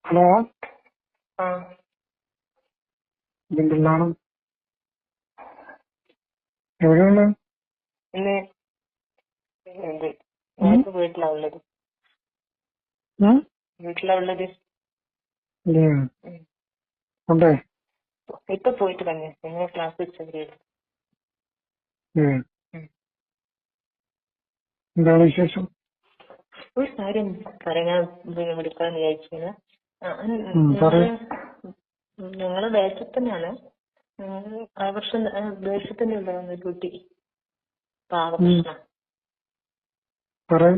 Hello, ആ എന്തെല്ലാണ്? എവിടെയാണ്? ഇന്ന് എന്ത് ഞാനിപ്പോ വീട്ടിലാ ഉള്ളത്. ഉം. ഉണ്ടേ. ഇപ്പൊ പോയിട്ട് തന്നെ നിങ്ങൾ ക്ലാസ് വെച്ചത്. എന്താണ് വിശേഷം? ഒരു കാര്യം പറയാൻ വിളിക്കാന്ന് വിചാരിച്ചിരുന്നു. പറയൂ. ഞങ്ങളെ ദേശത്ത് തന്നെയാണ്. ആ വർഷം ദേശത്ത് തന്നെ ഉണ്ടാകുന്ന കുട്ടി പാവകൃഷ്ണ. പറയൂ.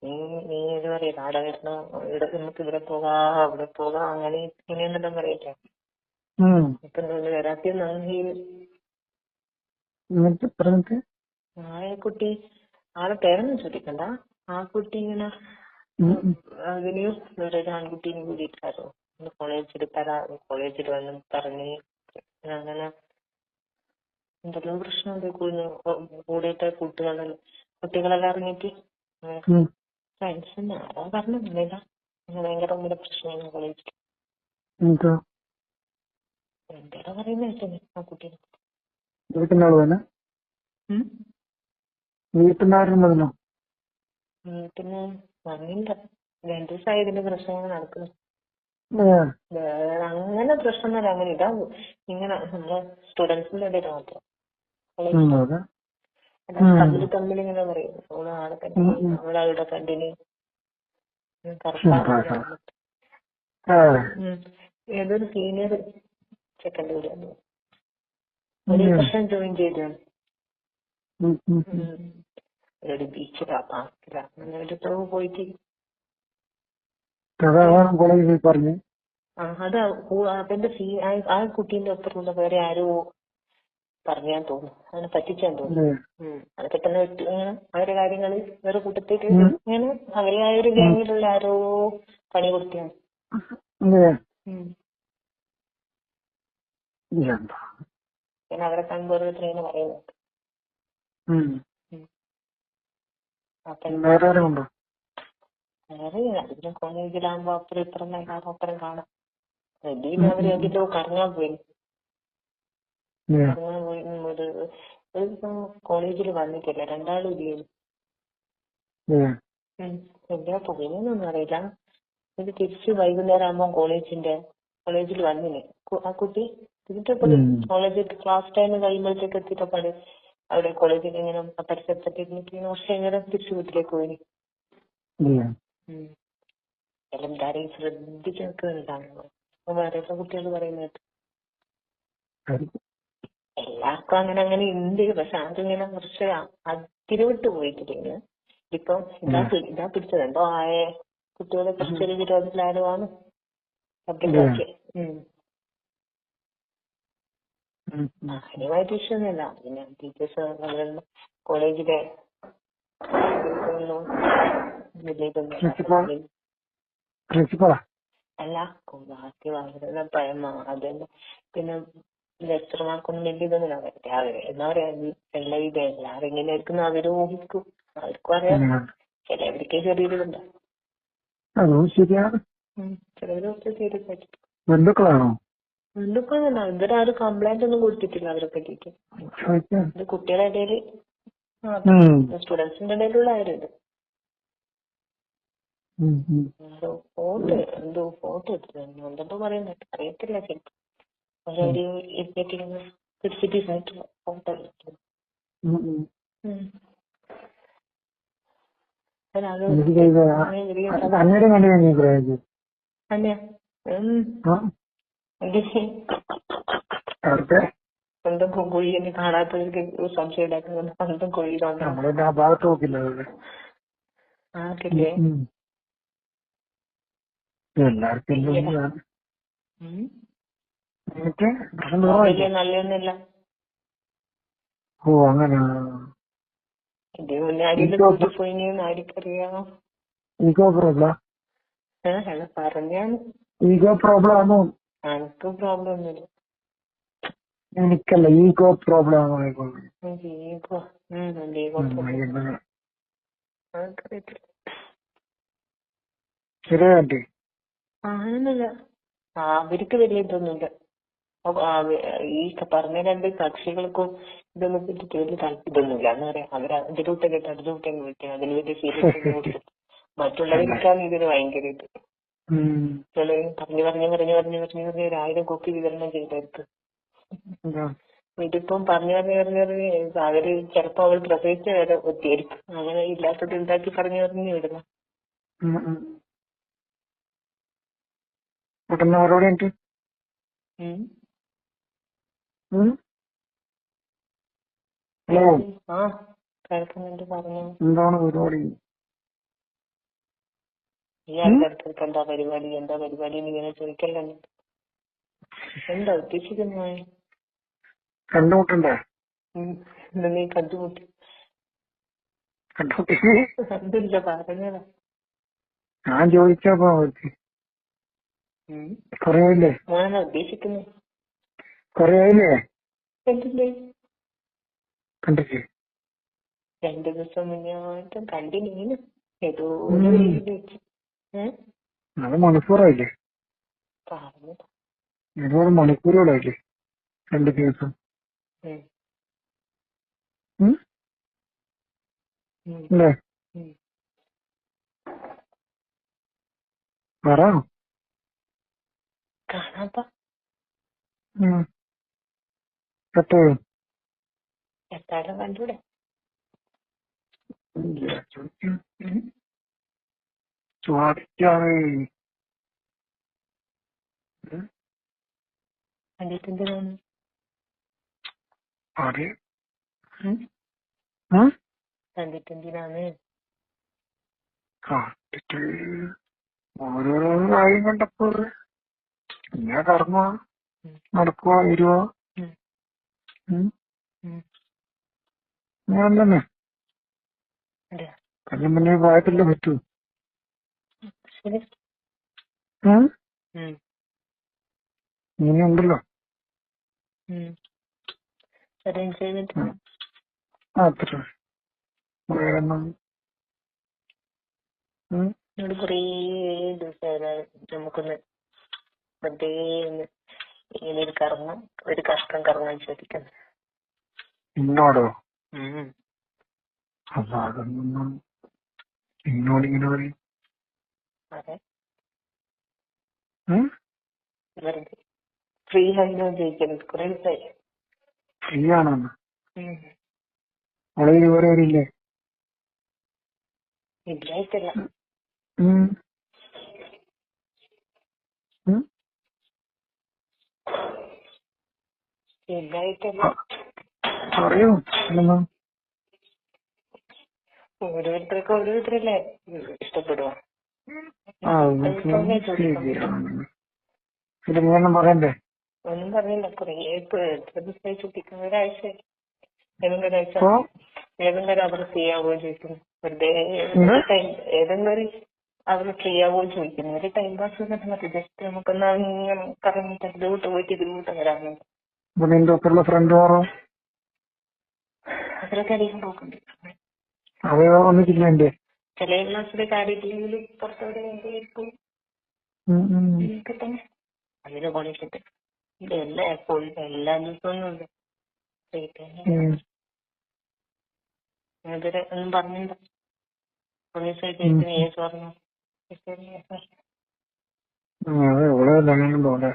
നീ ഇത് പറയില്ല, അവിടെ വരുന്ന ഇവിടെ നമുക്ക് ഇവിടെ പോകാം അവിടെ പോകാം അങ്ങനെ ഇങ്ങനെയെന്നെല്ലാം പറയില്ല. ഇപ്പൊ വരാത്ത നന്ദി പറഞ്ഞിട്ട് ആ കുട്ടി ആളെ പേരൊന്നും ചോദിക്കണ്ട. ആ കുട്ടി ഇങ്ങനെ അതിന് വേറെ ഒരു ആൺകുട്ടീനെ കൂടിയിട്ടാരോ കോളേജിൽ വന്ന് പറഞ്ഞ് അങ്ങനെ എന്തെല്ലാം പ്രശ്നമുണ്ട്. കൂടിയിട്ട് കുട്ടികളെല്ലാം ഇറങ്ങിയിട്ട് ഫ്രണ്ട്സിന് ആരാ പറഞ്ഞില്ല. ഭയങ്കര ഭയങ്കര പ്രശ്നമാണ് കോളേജിൽ. എന്താ പറയുന്ന കേട്ടേ ആ കുട്ടീനെ. വീട്ടിലാരും വീട്ടിന് വന്നില്ല. 2 ദിവസമായി ഇതിന്റെ പ്രശ്നങ്ങൾ നടക്കുന്നു. അങ്ങനെ പ്രശ്നം അങ്ങനെ ഇതാവും. ഇങ്ങനെ നമ്മളെ സ്റ്റുഡൻസിന്റെ ഇടയിൽ മാത്രം. തമ്മിൽ ഇങ്ങനെ പറയും ആളെ കണ്ടിന് അവളവിടെ കണ്ടിന് ഏതൊരു സീനിയർ സെക്കൻഡ് കൂടിയാണ്. ഒരു വർഷം ജോയിൻ ചെയ്തതാണ്. ഒരു ബീച്ചിലാ പാർക്കിലാ അങ്ങനെ ഒരു പോയിട്ട് പറഞ്ഞു. അത് അവന്റെ ആ കുട്ടീന്റെ ഒപ്പമുള്ള വേറെ ആരോ പറഞ്ഞാൻ തോന്നുന്നു. അങ്ങനെ പറ്റിച്ചാൻ തോന്നുന്നു. അത് പെട്ടെന്ന് ഇങ്ങനെ അവരുടെ കാര്യങ്ങള് വേറെ കൂട്ടത്തേക്ക് ഇങ്ങനെ അവരെ ആ ഒരു ഗാങ്ങിലുള്ള ആരോ പണി കൊടുത്തിയാണ്. പിന്നെ അവരെ കാണുമ്പോൾ ഓരോരുത്തർ ഇങ്ങനെ പറയുന്നുണ്ട്. അതിന് കോളേജിലാകുമ്പോ അപ്പുറം ഇപ്പുറം എല്ലാവരും അപ്പുറം കാണാം. എല്ലാം അവര് എതിലോ കറങ്ങാൻ പോയി. ഒരു ദിവസം കോളേജിൽ വന്നിട്ടില്ല, 2 ആളും ഇല്ലേലും. എവിടെയാ പോയിന്നൊന്നും അറിയില്ല. ഇത് തിരിച്ച് വൈകുന്നേരം ആകുമ്പോ കോളേജിൽ വന്നിന് ആ കുട്ടി. എന്നിട്ട് കോളേജിൽ ക്ലാസ് ടൈം കഴിയുമ്പോഴത്തേക്ക് എത്തിയിട്ടപ്പാട് അവിടെ കോളേജിൽ ഇങ്ങനെ പരിസരത്തൊക്കെ ഇരുന്നിട്ട് കുറച്ച് നേരം തിരിച്ചു വീട്ടിലേക്ക് പോയിന്. എല്ലാരും ശ്രദ്ധിച്ച് നിൽക്കുന്നുണ്ടാണല്ലോ. വേറെ കുട്ടികൾ പറയുന്നത് എല്ലാവർക്കും അങ്ങനെ ഉണ്ട്. പക്ഷെ അതിങ്ങനെ കുറച്ച് അതിരുവിട്ട് പോയിട്ടില്ല. ഇപ്പൊ ഇതാ പിടിച്ചത് എന്തോ കുട്ടികളെ കുറച്ചൊരു വിരോധത്തിലാരുമാണ്. കാര്യമായിട്ട് ഇഷ്ടമൊന്നുമില്ല. പിന്നെ ടീച്ചേഴ്സ് കോളേജിലെ അല്ല ബാക്കി വളരെ പഴമ അതന്നെ. പിന്നെ ലെക്ചർമാർക്കൊന്നും വലിയ ഇതൊന്നുമില്ല. എന്താ പറയാ എല്ലാ എല്ലാരും ഇങ്ങനെ ആയിരിക്കും അവരും ഊഹിക്കും. അവർക്കും അറിയാം. ചിലവർക്ക് ചെറിയൊരിതുണ്ട്. ചിലവര് കുറച്ച് സീരിയസ് ആയിട്ട്. ബന്ധുക്കളൊന്നും ഇവരാരും കംപ്ലൈന്റ് ഒന്നും കൊടുത്തിട്ടില്ല അവരെ പറ്റിയിട്ട്. ഇത് കുട്ടികളുടെ ഇടയില് സ്റ്റുഡൻസിന്റെ ഇടയിലുള്ള ആരുണ്ട്. ഫോട്ടോ എടുത്തു എന്തെന്തോ പറയുന്നുണ്ട്, അറിയത്തില്ല. ചിലപ്പോ ഒരു സിറ്റീസ് ആയിട്ടുള്ള ഫോട്ടോ എടുത്തു. സ്വന്തം കുഴിയെ കാണാത്തവർക്ക് സംശയം ഉണ്ടാക്കുന്നത് സ്വന്തം കുഴിയിലാണ്. ആർക്കില്ലേ നല്ലൊന്നുമില്ല. ഇത് മുന്നേ ആരെങ്കിലും കൂട്ടി പോയിന്ന് ആർക്കറിയാമോ? പറഞ്ഞാണ്. എനിക്ക് പ്രോബ്ലം ഒന്നുമില്ല. എനിക്കല്ല, ഈഗോ പ്രോബ്ലം. ശരിയാ. അങ്ങനൊന്നുമില്ല. അവർക്ക് വലിയ ഇതൊന്നുമില്ല. ഈ പറഞ്ഞ രണ്ട് കക്ഷികൾക്കും ഇതൊന്നും പറ്റിട്ട് വലിയ ഇതൊന്നുമില്ല എന്ന് പറയാം. അവർ അതിലൂട്ട് കേട്ട് അതിലൂട്ട് വിട്ടു. അതിന് വലിയ സീരിയസ് ഒന്നും കൊടുത്തിട്ട് മറ്റുള്ളവർക്കാണ് ഇതിന് ഭയങ്കര ഇത്. ചിലര് പറഞ്ഞു 1000 കോപ്പി വിതരണം ചെയ്തായിരിക്കും. ഇതിപ്പം പറഞ്ഞു അവര് ചിലപ്പോ അവൾ പ്രസവിച്ച വരെ ഒത്തിയായിരിക്കും. അങ്ങനെ ഇല്ലാത്തത് ഉണ്ടാക്കി പറഞ്ഞു വിടുന്നു. ആ കേൾക്കുന്നുണ്ട്, പറഞ്ഞു. എന്താണ് പരിപാടി? ഈ ആൾക്കാർക്ക് എന്താ പരിപാടി എന്ന് ഇങ്ങനെ ചോദിക്കല്ലോ. എന്താ ഉദ്ദേശിക്കുന്നത്? കണ്ടുമുട്ടണ്ടേ? നീ കണ്ടുമുട്ടി കണ്ടില്ല പറഞ്ഞതാ. ഞാൻ ചോദിച്ചപ്പോ കൊറേയില്ലേ? ഞാനാ ഉദ്ദേശിക്കുന്നത്. കൊറേയില്ലേ? കണ്ടില്ലേ? കണ്ടില്ലേ? 2 ദിവസം മുന്നേ കണ്ടിന് ഏതോ വെച്ച്. അത് മണിക്കൂറായില്ലേ? പറഞ്ഞതാ. ഒരുപാട് മണിക്കൂറുകളായില്ലേ? 2 ദിവസം. അല്ലേ? പറ. കാണാപ്പാ എപ്പോഴും എത്താലും കണ്ടൂടെ? ചോദിക്കാതെ കണ്ടിട്ടെന്തിനാണ്? കണ്ടിട്ടെന്തിനാണ്? കണ്ടിട്ട് ഓരോരോ കാര്യം കണ്ടപ്പോ പിന്നെ കർമ്മ നടക്കുക വരുക. ഞാൻ തന്നെ കല്ലും പിന്നെ പ്രായത്തില്ലേ പറ്റൂ. ഇങ്ങനെ ഉണ്ടല്ലോ അത്ര കുറേ ദിവസം നമുക്കൊന്ന് വെറുതെ ഇങ്ങനെ ഒരു കഷ്ടം കറങ്ങാൻ ചോദിക്കുന്നു. എന്നോടോ? അപ്പൊ അതൊന്നും എന്നോടിങ്ങനെ പറയും. അതെ, വെറുതെ ഫ്രീ ആയില്ലോ ചോദിക്കുന്നത്. കുറെ ദിവസമായി. ഫ്രീ ആണോന്ന്? കോളേജിൽ വേറെ വരില്ലേ? ഇല്ലായിട്ടല്ല. ഇല്ലായിട്ടല്ല. പറയൂ. ഓരോരുത്തർക്കും ഓരോരുത്തരല്ലേ ഇഷ്ടപ്പെടുവോ? ഒന്നും പറയണ്ടേ? ഒന്നും പറഞ്ഞില്ല. കുറേ എത്ര ദിവസമായി ചുറ്റിക്കുന്ന? ഒരാഴ്ച. ഏതെങ്കിലും അവർ ഫ്രീ ആവുകയോ ചോദിക്കുന്നു. വെറുതെ ഏതെങ്കിലും അവർ ഫ്രീ ആവുകയോ ചോദിക്കുന്നു. ഒരു ടൈം പാസ് മതി. ജസ്റ്റ് നമുക്കൊന്ന് ഇങ്ങനെ കറങ്ങിട്ട് ഇതിലോട്ട് പോയിട്ട് ഇതിലോട്ട് വരാറുണ്ട്. നിന്റെ ഒപ്പമുള്ള ഫ്രണ്ട് മാറോ? അതിലൊക്കെ അധികം പോക്കുണ്ട്. അവയോ ഒന്നിച്ചില്ല എന്റെ ചില ക്ലാസ്സിലൊക്കെ ആടിയിട്ടില്ലെങ്കിൽ പുറത്തോടെ എന്തായിരിക്കും തന്നെ അതിന് കോളേജിട്ട് ഇതെല്ലാം എപ്പോഴും എല്ലാ ദിവസവും ഉണ്ട്. ഇതുവരെ ഒന്നും പറഞ്ഞില്ല. പോലീസ് കേസ് പറഞ്ഞു. എവിടെ പോലെ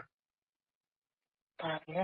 പറഞ്ഞ